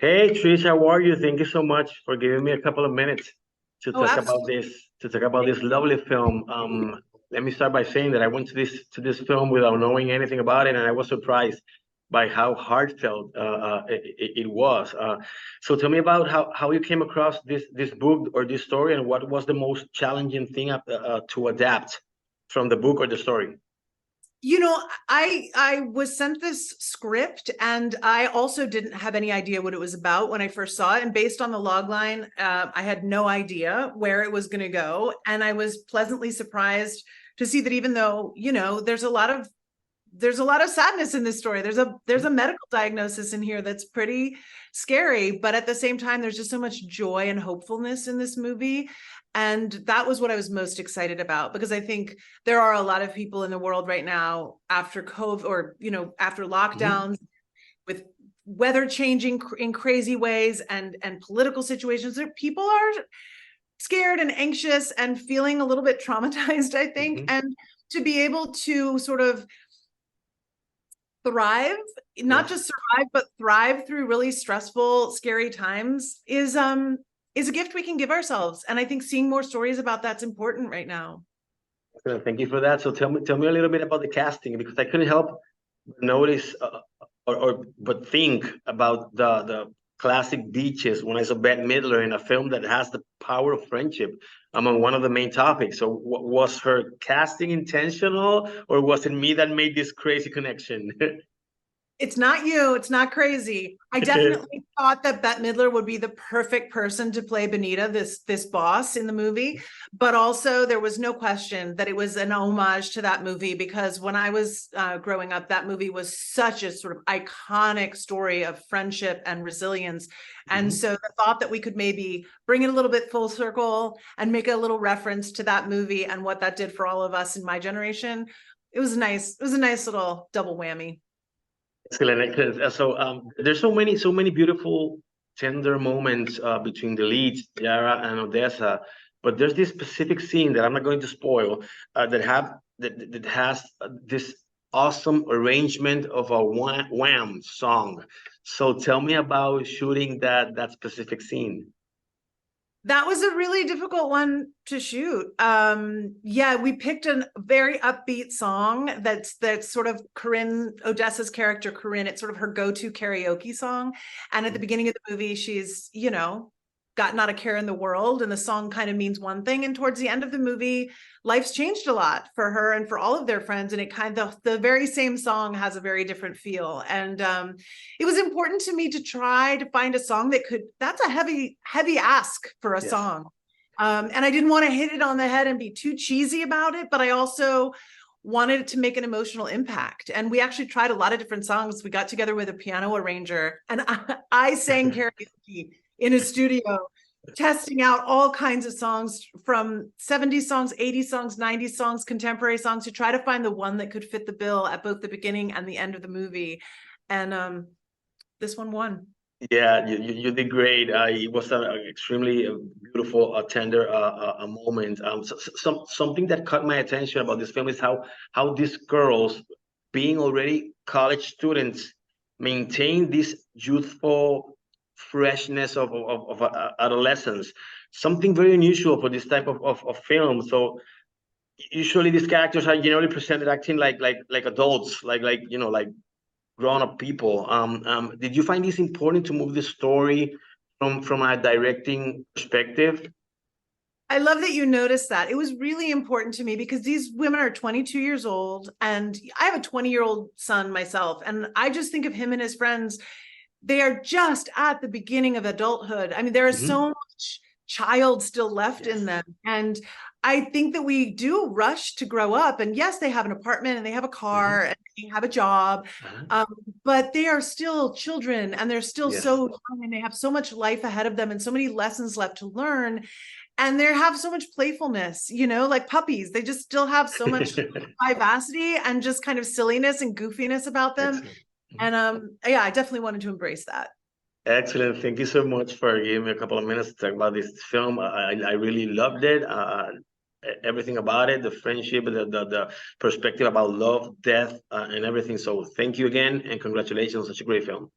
Hey Trish, how are you? Thank you so much for giving me a couple of minutes to Oh, talk about absolutely. this lovely film. Let me start by saying that I went to this film without knowing anything about it, and I was surprised by how heartfelt it was. So tell me about how you came across this book or this story, and what was the most challenging thing to adapt from the book or the story? I was sent this script, and I also didn't have any idea what it was about when I first saw it. And based on the log line, I had no idea where it was going to go. And I was pleasantly surprised to see that even though, there's a lot of sadness in this story. There's a medical diagnosis in here that's pretty scary, but at the same time, there's just so much joy and hopefulness in this movie. And that was what I was most excited about, because I think there are a lot of people in the world right now after COVID, or after Mhm. lockdowns, with weather changing in crazy ways, and political situations, that people are scared and anxious and feeling a little bit traumatized, I think. Mhm. And to be able to sort of thrive, not Yes. just survive, but thrive through really stressful, scary times is a gift we can give ourselves. And I think seeing more stories about that's important right now. Thank you for that. So tell me a little bit about the casting, because I couldn't help but notice or but think about the classic beaches when I saw Bette Midler in a film that has the power of friendship among one of the main topics. So was her casting intentional, or was it me that made this crazy connection? It's not you. It's not crazy. I definitely thought that Bette Midler would be the perfect person to play Benita, this boss in the movie. But also, there was no question that it was an homage to that movie, because when I was growing up, that movie was such a sort of iconic story of friendship and resilience. And Mhm. so the thought that we could maybe bring it a little bit full circle and make a little reference to that movie and what that did for all of us in my generation, it was nice. It was a nice little double whammy. Excellent, excellent. There's so many beautiful, tender moments between the leads, Yara and Odessa. But there's this specific scene that I'm not going to spoil that has this awesome arrangement of a Wham song. So tell me about shooting that specific scene. That was a really difficult one to shoot. Yeah, we picked a very upbeat song that's sort of Corinne, Odessa's character, Corinne. It's sort of her go-to karaoke song. And at the beginning of the movie, she's, got not a care in the world, and the song kind of means one thing. And towards the end of the movie, life's changed a lot for her and for all of their friends. And it kind of, the very same song has a very different feel. And it was important to me to try to find a song that's a heavy ask for a Yes. song. And I didn't want to hit it on the head and be too cheesy about it, but I also wanted it to make an emotional impact. And we actually tried a lot of different songs. We got together with a piano arranger, and I sang karaoke in a studio, testing out all kinds of songs, from 70s songs, 80s songs, 90s songs, contemporary songs, to try to find the one that could fit the bill at both the beginning and the end of the movie. And this one won. Yeah, you did great. It was an extremely beautiful, tender a moment. Something that caught my attention about this film is how these girls, being already college students, maintain this youthful freshness of adolescence. Something very unusual for this type of film. So usually these characters are generally presented acting like adults, like grown-up people. Did you find this important to move the story from a directing perspective? I love that you noticed that. It was really important to me because these women are 22 years old, and I have a 20-year-old son myself. And I just think of him and his friends. They are just at the beginning of adulthood. I mean, there is Mhm. so much child still left in Yes. them. And I think that we do rush to grow up. And yes, they have an apartment and they have a Mhm. car and they have a job, Uh-huh. um, but they are still children, and they're still Yes. so young, and they have so much life ahead of them and so many lessons left to learn. And they have so much playfulness, like puppies. They just still have so much vivacity and just kind of silliness and goofiness about them. Excellent. And yeah, I definitely wanted to embrace that. Excellent. Thank you so much for giving me a couple of minutes to talk about this film. I really loved it. Everything about it, the friendship, the perspective about love, death, and everything. So thank you again, and congratulations on such a great film.